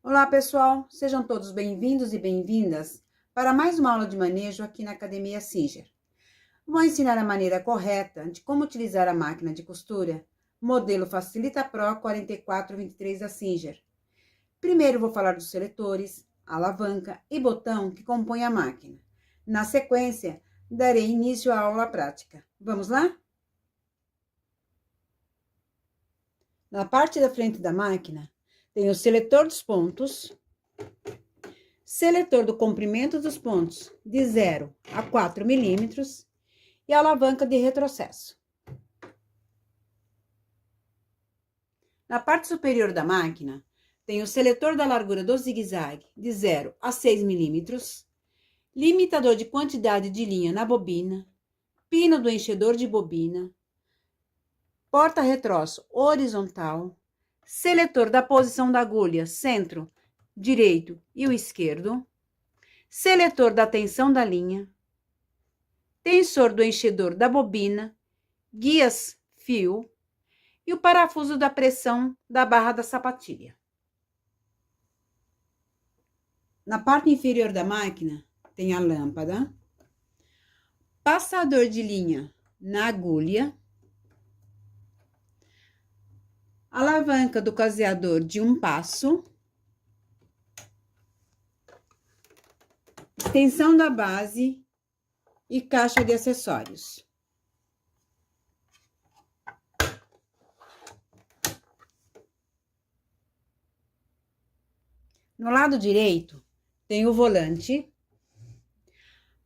Olá, pessoal! Sejam todos bem-vindos e bem-vindas para mais uma aula de manejo aqui na Academia Singer. Vou ensinar a maneira correta de como utilizar a máquina de costura, modelo Facilita Pro 4423 da Singer. Primeiro vou falar dos seletores, alavanca e botão que compõem a máquina. Na sequência, darei início à aula prática. Vamos lá? Na parte da frente da máquina, tem o seletor dos pontos, seletor do comprimento dos pontos de 0 a 4 milímetros e a alavanca de retrocesso. Na parte superior da máquina, tem o seletor da largura do zigue-zague de 0 a 6 milímetros, limitador de quantidade de linha na bobina, pino do enchedor de bobina, porta-retroço horizontal, seletor da posição da agulha, centro, direito e o esquerdo, seletor da tensão da linha, tensor do enchedor da bobina, guias fio e o parafuso da pressão da barra da sapatilha. Na parte inferior da máquina tem a lâmpada, passador de linha na agulha, alavanca do caseador de 1 passo, extensão da base e caixa de acessórios. No lado direito, tem o volante,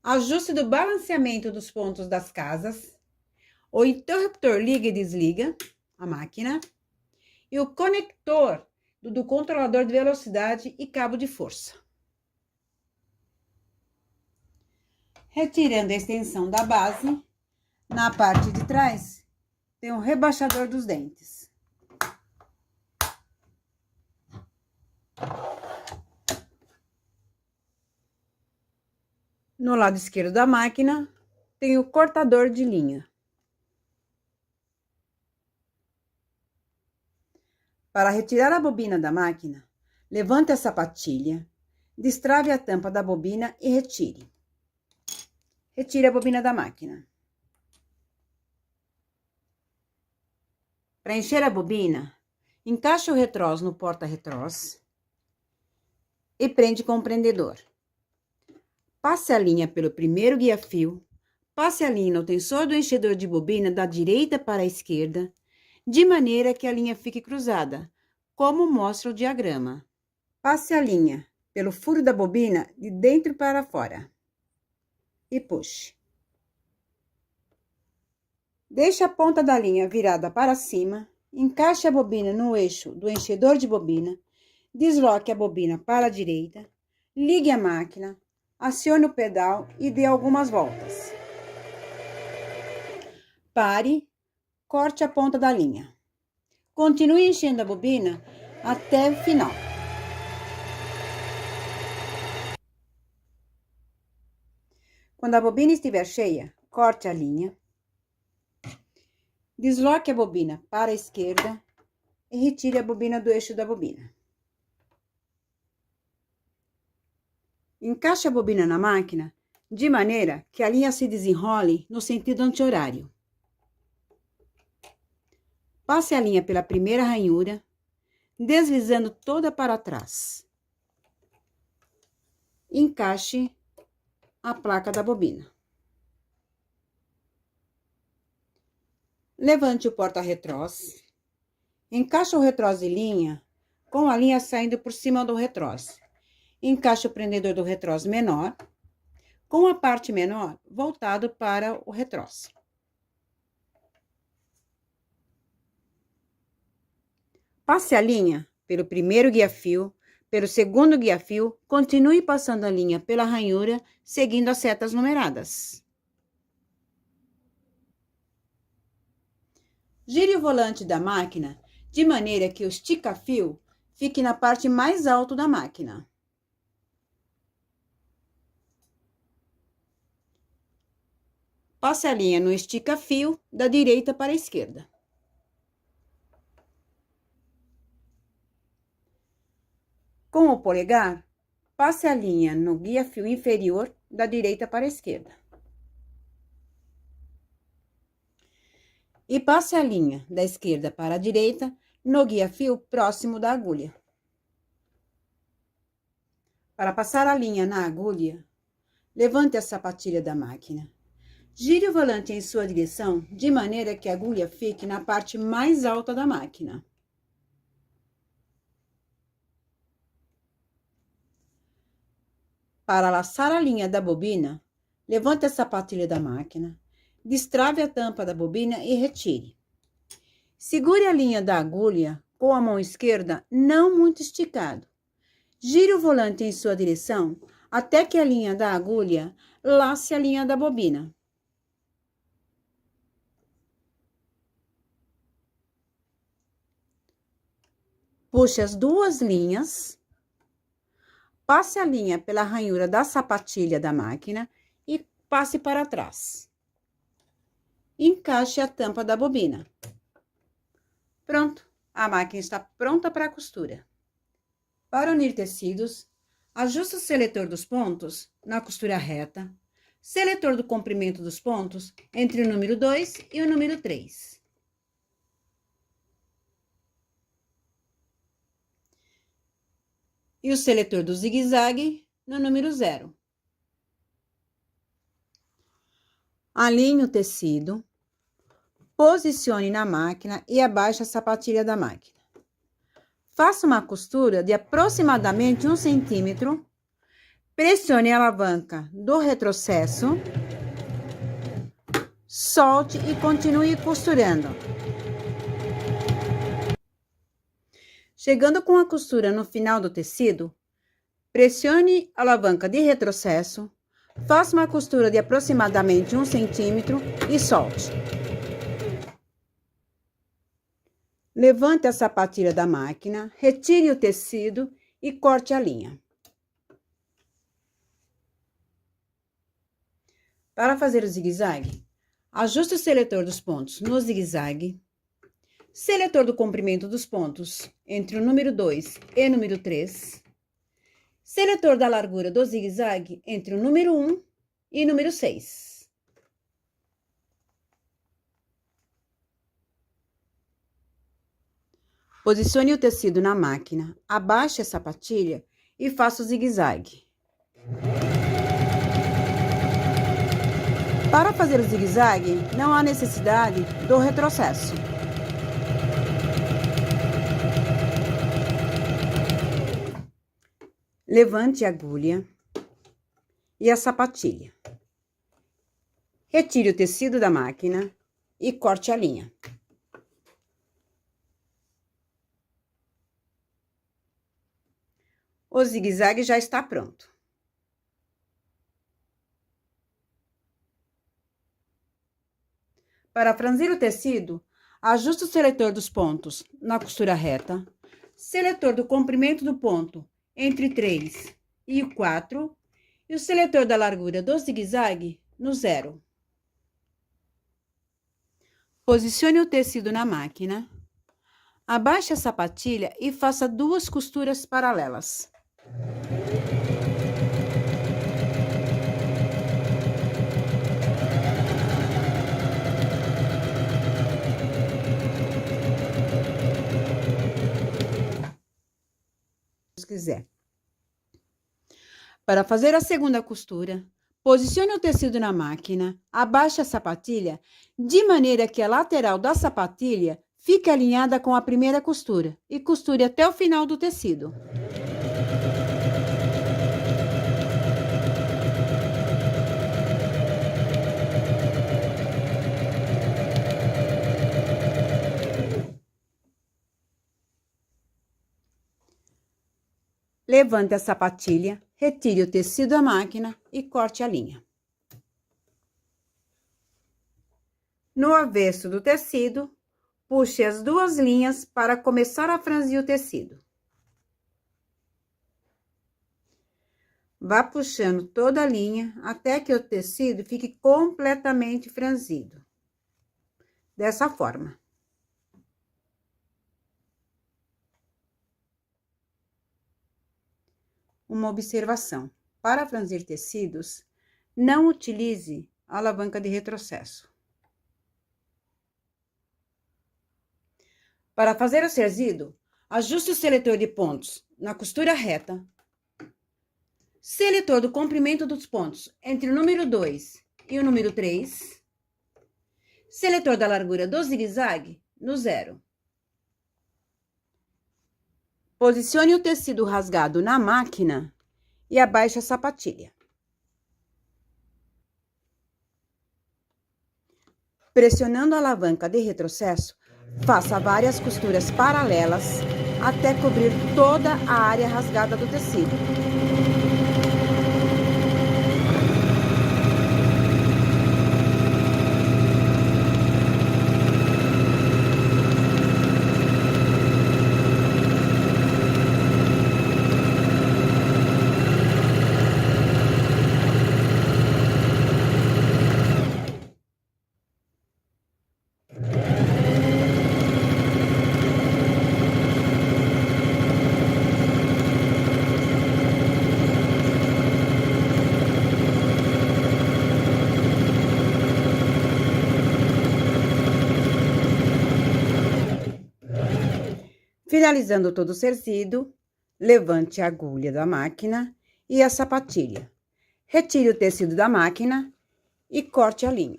ajuste do balanceamento dos pontos das casas, o interruptor liga e desliga a máquina e o conector do controlador de velocidade e cabo de força. Retirando a extensão da base, na parte de trás, tem um rebaixador dos dentes. No lado esquerdo da máquina, tem o cortador de linha. Para retirar a bobina da máquina, levante a sapatilha, destrave a tampa da bobina e retire. Retire a bobina da máquina. Para encher a bobina, encaixe o retrós no porta-retrós e prende com o prendedor. Passe a linha pelo primeiro guia-fio, passe a linha no tensor do enchedor de bobina da direita para a esquerda, de maneira que a linha fique cruzada, como mostra o diagrama. Passe a linha pelo furo da bobina de dentro para fora e puxe. Deixe a ponta da linha virada para cima, encaixe a bobina no eixo do enchedor de bobina, desloque a bobina para a direita, ligue a máquina, acione o pedal e dê algumas voltas. Pare, corte a ponta da linha. Continue enchendo a bobina até o final. Quando a bobina estiver cheia, corte a linha. Desloque a bobina para a esquerda e retire a bobina do eixo da bobina. Encaixe a bobina na máquina de maneira que a linha se desenrole no sentido anti-horário. Passe a linha pela primeira ranhura, deslizando toda para trás. Encaixe a placa da bobina. Levante o porta-retrós. Encaixe o retrós de linha com a linha saindo por cima do retrós. Encaixe o prendedor do retrós menor, com a parte menor voltado para o retrós. Passe a linha pelo primeiro guia-fio, pelo segundo guia-fio, continue passando a linha pela ranhura, seguindo as setas numeradas. Gire o volante da máquina de maneira que o estica-fio fique na parte mais alta da máquina. Passe a linha no estica-fio da direita para a esquerda. Com o polegar, passe a linha no guia-fio inferior da direita para a esquerda. E passe a linha da esquerda para a direita no guia-fio próximo da agulha. Para passar a linha na agulha, levante a sapatilha da máquina. Gire o volante em sua direção de maneira que a agulha fique na parte mais alta da máquina. Para laçar a linha da bobina, levante a sapatilha da máquina, destrave a tampa da bobina e retire. Segure a linha da agulha com a mão esquerda não muito esticado. Gire o volante em sua direção até que a linha da agulha lace a linha da bobina. Puxe as duas linhas, passe a linha pela ranhura da sapatilha da máquina e passe para trás. Encaixe a tampa da bobina. Pronto, a máquina está pronta para a costura. Para unir tecidos, ajuste o seletor dos pontos na costura reta, seletor do comprimento dos pontos entre o número 2 e o número 3. E o seletor do zigue-zague no número 0. Alinhe o tecido, posicione na máquina e abaixe a sapatilha da máquina. Faça uma costura de aproximadamente 1 centímetro, pressione a alavanca do retrocesso, solte e continue costurando. Chegando com a costura no final do tecido, pressione a alavanca de retrocesso, faça uma costura de aproximadamente 1 centímetro e solte. Levante a sapatilha da máquina, retire o tecido e corte a linha. Para fazer o zigue-zague, ajuste o seletor dos pontos no zigue-zague, seletor do comprimento dos pontos entre o número 2 e o número 3, seletor da largura do zigue-zague entre o número 1 e o número 6. Posicione o tecido na máquina, abaixe a sapatilha e faça o zigue-zague. Para fazer o zigue-zague, não há necessidade do retrocesso. Levante a agulha e a sapatilha. Retire o tecido da máquina e corte a linha. O zigue-zague já está pronto. Para franzir o tecido, ajuste o seletor dos pontos na costura reta, seletor do comprimento do ponto entre 3 e o 4 e o seletor da largura do zigue-zague no 0. Posicione o tecido na máquina, abaixe a sapatilha e faça 2 costuras paralelas. Se quiser. Para fazer a segunda costura, posicione o tecido na máquina, abaixe a sapatilha de maneira que a lateral da sapatilha fique alinhada com a primeira costura e costure até o final do tecido. Levante a sapatilha, retire o tecido da máquina e corte a linha. No avesso do tecido, puxe as 2 linhas para começar a franzir o tecido. Vá puxando toda a linha até que o tecido fique completamente franzido. Dessa forma. uma observação. Para franzir tecidos, não utilize a alavanca de retrocesso. Para fazer o cerzido, ajuste o seletor de pontos na costura reta, seletor do comprimento dos pontos entre o número 2 e o número 3, seletor da largura do zigue-zague no 0. Posicione o tecido rasgado na máquina e abaixe a sapatilha. Pressionando a alavanca de retrocesso, faça várias costuras paralelas até cobrir toda a área rasgada do tecido. Finalizando todo o cerzido, levante a agulha da máquina e a sapatilha. Retire o tecido da máquina e corte a linha.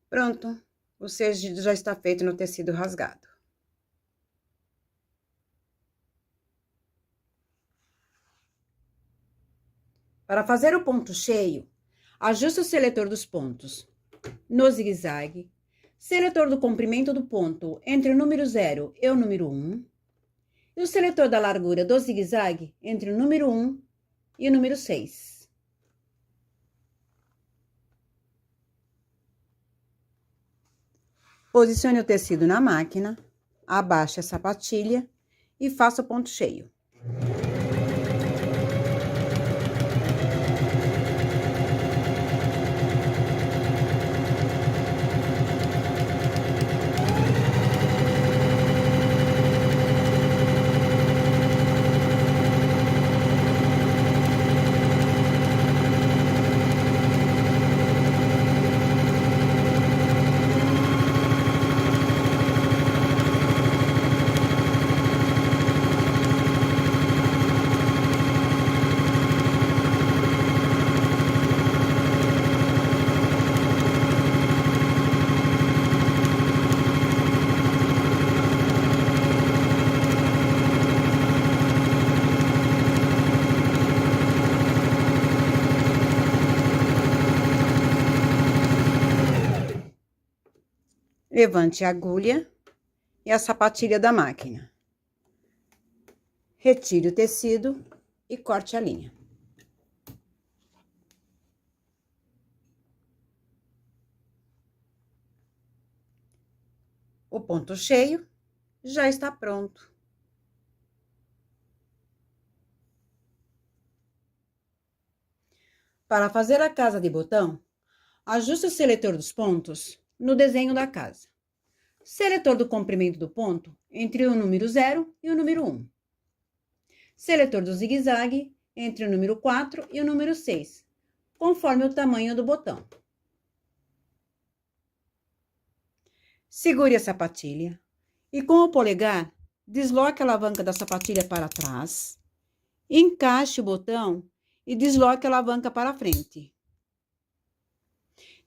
Pronto, o cerzido já está feito no tecido rasgado. Para fazer o ponto cheio, ajuste o seletor dos pontos no zigue-zague, seletor do comprimento do ponto entre o número 0 e o número 1, e o seletor da largura do zigue-zague entre o número 1 e o número 6. Posicione o tecido na máquina, abaixe a sapatilha e faça o ponto cheio. Levante a agulha e a sapatilha da máquina. Retire o tecido e corte a linha. O ponto cheio já está pronto. Para fazer a casa de botão, ajuste o seletor dos pontos no desenho da casa. Seletor do comprimento do ponto entre o número 0 e o número 1. Seletor do zigue-zague entre o número 4 e o número 6, conforme o tamanho do botão. Segure a sapatilha e com o polegar, desloque a alavanca da sapatilha para trás, encaixe o botão e desloque a alavanca para frente,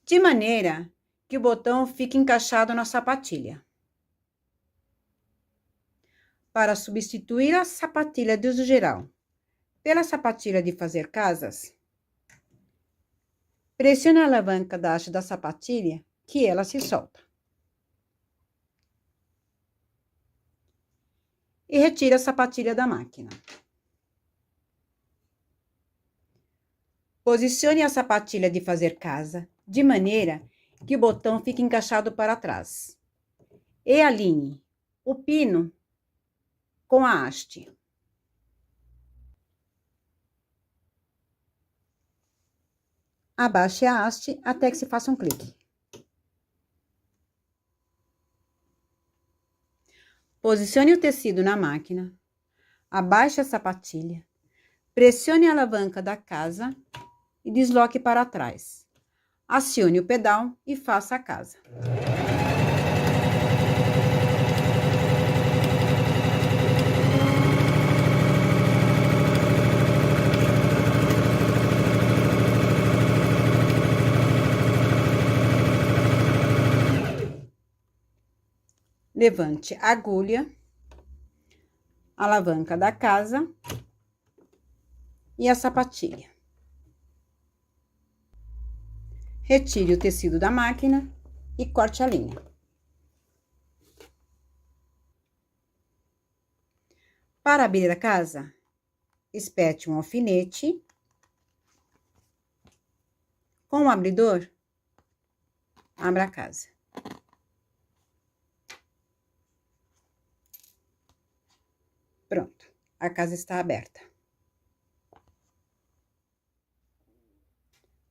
de maneira que o botão fique encaixado na sapatilha. Para substituir a sapatilha de uso geral pela sapatilha de fazer casas, pressione a alavanca da haste da sapatilha que ela se solta. E retire a sapatilha da máquina. Posicione a sapatilha de fazer casa de maneira que o botão fique encaixado para trás. E alinhe o pino com a haste. Abaixe a haste até que se faça um clique. Posicione o tecido na máquina. Abaixe a sapatilha. Pressione a alavanca da casa e desloque para trás. Acione o pedal e faça a casa. Levante a agulha, a alavanca da casa e a sapatilha. Retire o tecido da máquina e corte a linha. Para abrir a casa, espete um alfinete com o abridor, abra a casa. Pronto, a casa está aberta.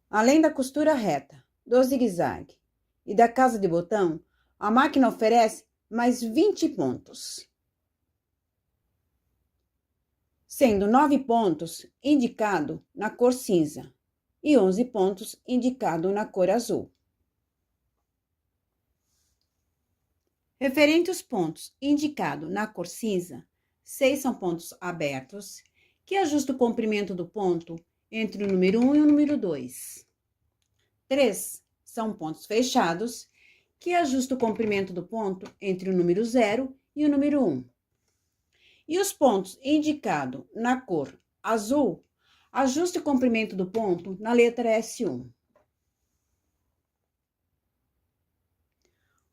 Além da costura reta, do zigue-zague e da casa de botão, a máquina oferece mais 20 pontos, sendo 9 pontos indicado na cor cinza e 11 pontos indicado na cor azul. Referente aos pontos indicados na cor cinza, 6 são pontos abertos, que ajustam o comprimento do ponto entre o número 1 e o número 2. 3 são pontos fechados, que ajustam o comprimento do ponto entre o número 0 e o número 1. E os pontos indicados na cor azul, ajustam o comprimento do ponto na letra S1.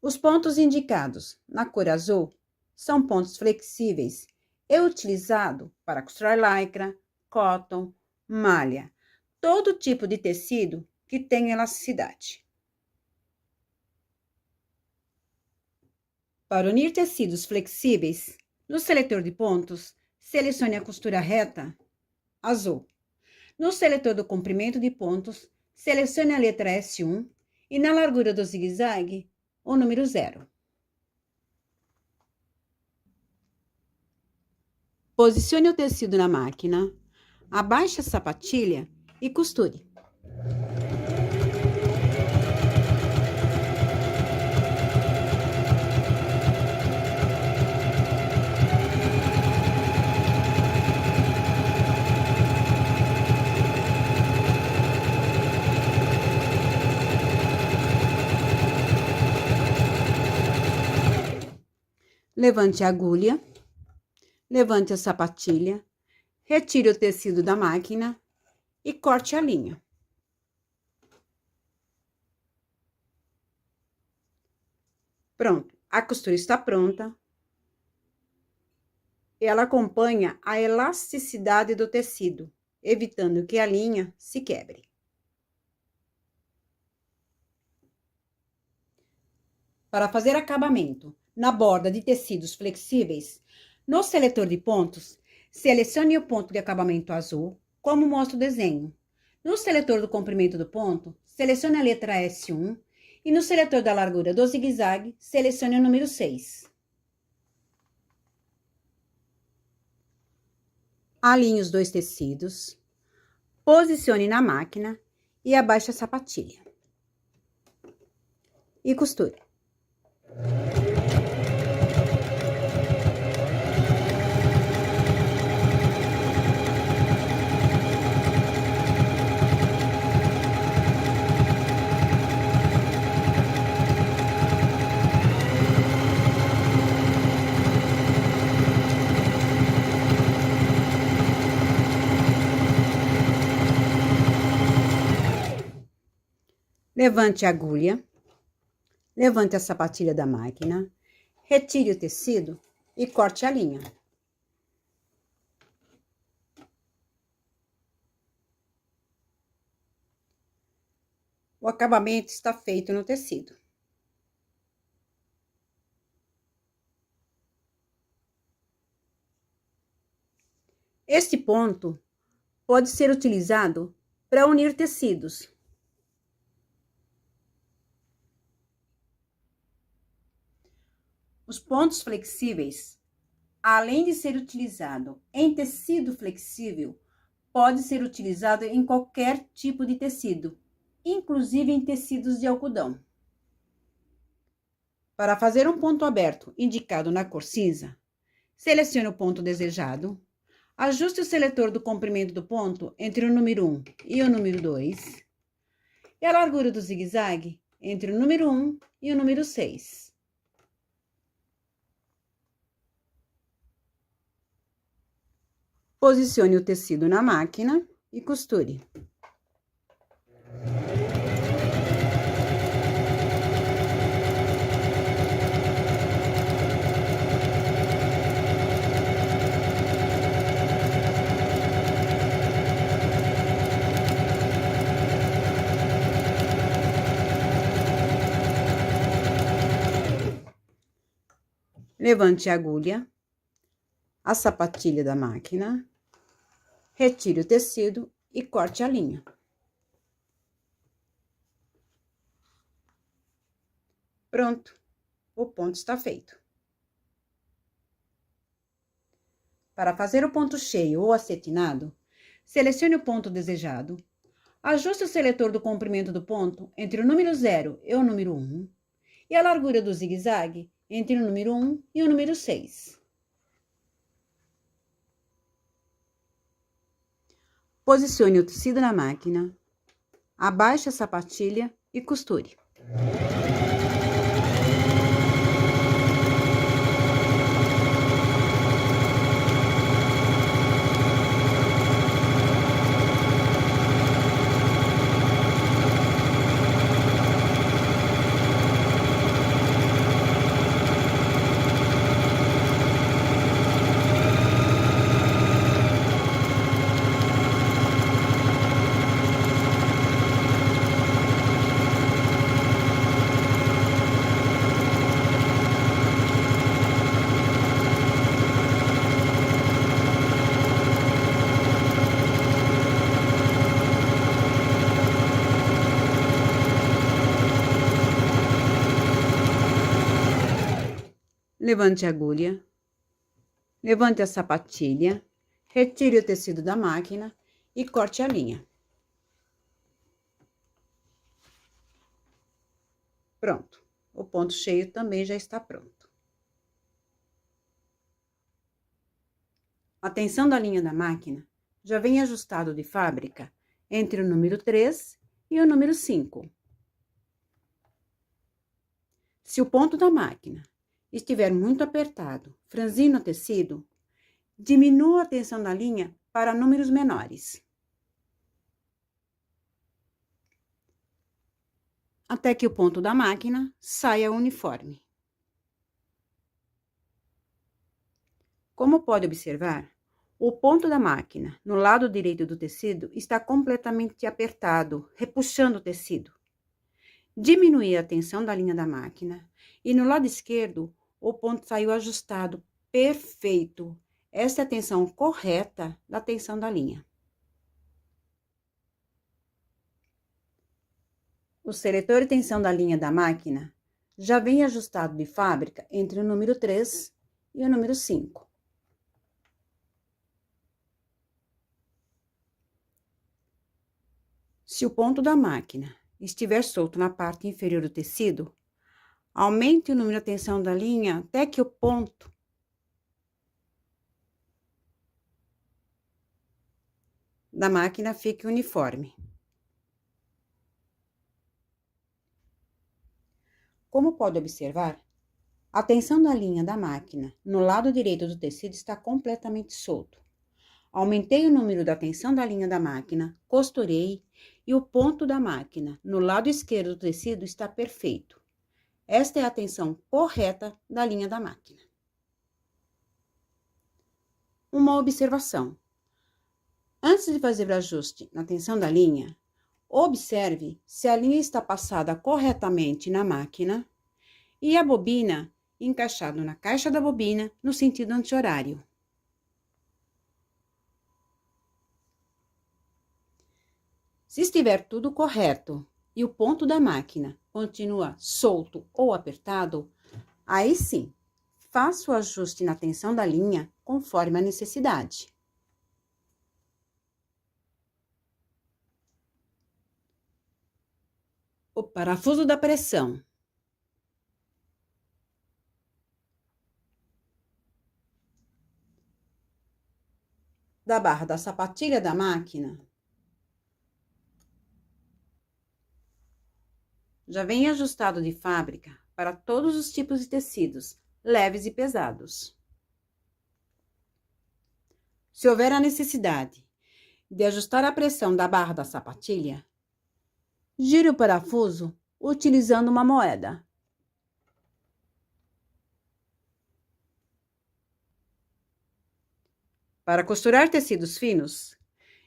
Os pontos indicados na cor azul são pontos flexíveis e utilizados para costurar lycra, cotton, malha, todo tipo de tecido que tem elasticidade. Para unir tecidos flexíveis, no seletor de pontos, selecione a costura reta azul. No seletor do comprimento de pontos, selecione a letra S1 e na largura do zigue-zague, o número 0. Posicione o tecido na máquina, abaixe a sapatilha e costure. Levante a agulha, levante a sapatilha, retire o tecido da máquina e corte a linha. Pronto, a costura está pronta. Ela acompanha a elasticidade do tecido, evitando que a linha se quebre. Para fazer acabamento na borda de tecidos flexíveis, no seletor de pontos, selecione o ponto de acabamento azul, como mostra o desenho. No seletor do comprimento do ponto, selecione a letra S1 e no seletor da largura do zigue-zague, selecione o número 6. Alinhe os dois tecidos, posicione na máquina e abaixe a sapatilha. E costure. Levante a agulha, levante a sapatilha da máquina, retire o tecido e corte a linha. O acabamento está feito no tecido. Este ponto pode ser utilizado para unir tecidos. Os pontos flexíveis, além de ser utilizado em tecido flexível, pode ser utilizado em qualquer tipo de tecido, inclusive em tecidos de algodão. Para fazer um ponto aberto indicado na cor cinza, selecione o ponto desejado, ajuste o seletor do comprimento do ponto entre o número 1 e o número 2 e a largura do zigue-zague entre o número 1 e o número 6. Posicione o tecido na máquina e costure. Levante a agulha, a sapatilha da máquina, retire o tecido e corte a linha. Pronto, o ponto está feito. Para fazer o ponto cheio ou acetinado, selecione o ponto desejado, ajuste o seletor do comprimento do ponto entre o número 0 e o número 1 e a largura do zigue-zague entre o número 1 e o número 6. Posicione o tecido na máquina, abaixe a sapatilha e costure. Levante a agulha, levante a sapatilha, retire o tecido da máquina e corte a linha. Pronto, o ponto cheio também já está pronto. A tensão da linha da máquina já vem ajustado de fábrica entre o número 3 e o número 5. Se o ponto da máquina estiver muito apertado, franzindo o tecido, diminua a tensão da linha para números menores, até que o ponto da máquina saia uniforme. Como pode observar, o ponto da máquina no lado direito do tecido está completamente apertado, repuxando o tecido. Diminui a tensão da linha da máquina e no lado esquerdo o ponto saiu ajustado, perfeito. Essa é a tensão correta da tensão da linha. O seletor de tensão da linha da máquina já vem ajustado de fábrica entre o número 3 e o número 5. Se o ponto da máquina estiver solto na parte inferior do tecido, aumente o número de tensão da linha até que o ponto da máquina fique uniforme. Como pode observar, a tensão da linha da máquina no lado direito do tecido está completamente solto. Aumentei o número da tensão da linha da máquina, costurei e o ponto da máquina no lado esquerdo do tecido está perfeito. Esta é a tensão correta da linha da máquina. Uma observação. Antes de fazer o ajuste na tensão da linha, observe se a linha está passada corretamente na máquina e a bobina encaixada na caixa da bobina no sentido anti-horário. Se estiver tudo correto e o ponto da máquina continua solto ou apertado, aí sim, faça o ajuste na tensão da linha conforme a necessidade. O parafuso da pressão. Da barra da sapatilha da máquina já vem ajustado de fábrica para todos os tipos de tecidos, leves e pesados. Se houver a necessidade de ajustar a pressão da barra da sapatilha, gire o parafuso utilizando uma moeda. Para costurar tecidos finos,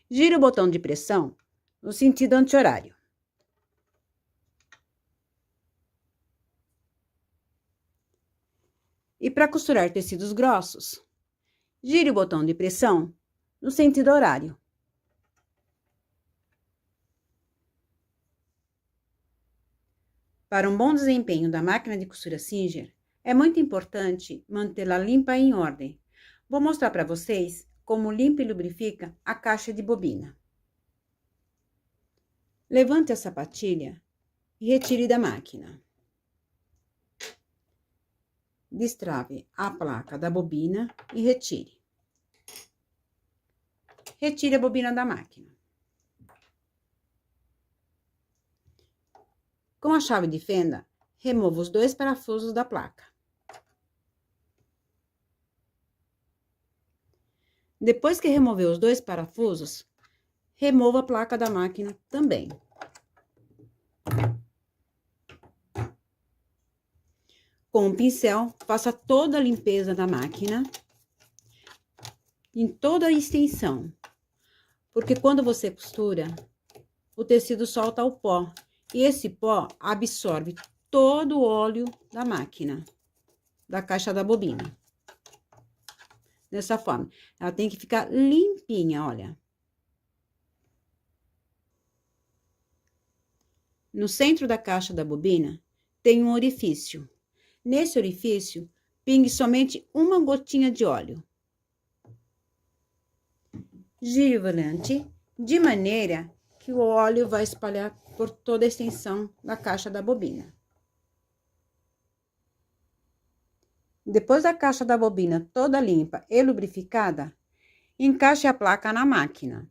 gire o botão de pressão no sentido anti-horário. E para costurar tecidos grossos, gire o botão de pressão no sentido horário. Para um bom desempenho da máquina de costura Singer, é muito importante mantê-la limpa e em ordem. Vou mostrar para vocês como limpa e lubrifica a caixa de bobina. Levante a sapatilha e retire da máquina. Destrave a placa da bobina e retire. Retire a bobina da máquina. Com a chave de fenda, remova os 2 parafusos da placa. Depois que remover os 2 parafusos, remova a placa da máquina também. Com um pincel, faça toda a limpeza da máquina, em toda a extensão, porque quando você costura, o tecido solta o pó, e esse pó absorve todo o óleo da máquina, da caixa da bobina. Dessa forma, ela tem que ficar limpinha, olha. No centro da caixa da bobina, tem um orifício. Nesse orifício, pingue somente uma gotinha de óleo. Gire o volante de maneira que o óleo vai espalhar por toda a extensão da caixa da bobina. Depois da caixa da bobina toda limpa e lubrificada, encaixe a placa na máquina.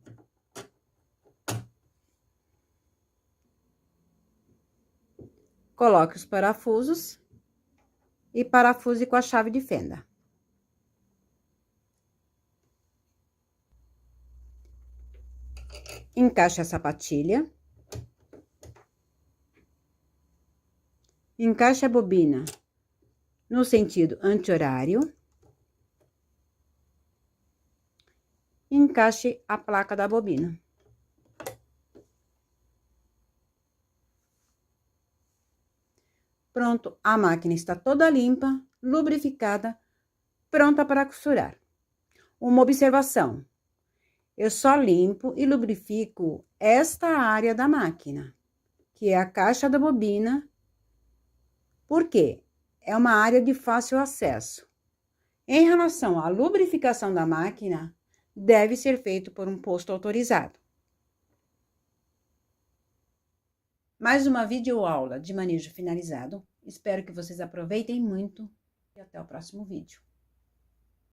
Coloque os parafusos e parafuse com a chave de fenda. Encaixe a sapatilha. Encaixe a bobina no sentido anti-horário. Encaixe a placa da bobina. Pronto, a máquina está toda limpa, lubrificada, pronta para costurar. Uma observação: eu só limpo e lubrifico esta área da máquina, que é a caixa da bobina, porque é uma área de fácil acesso. Em relação à lubrificação da máquina, deve ser feito por um posto autorizado. Mais uma videoaula de manejo finalizado. Espero que vocês aproveitem muito e até o próximo vídeo.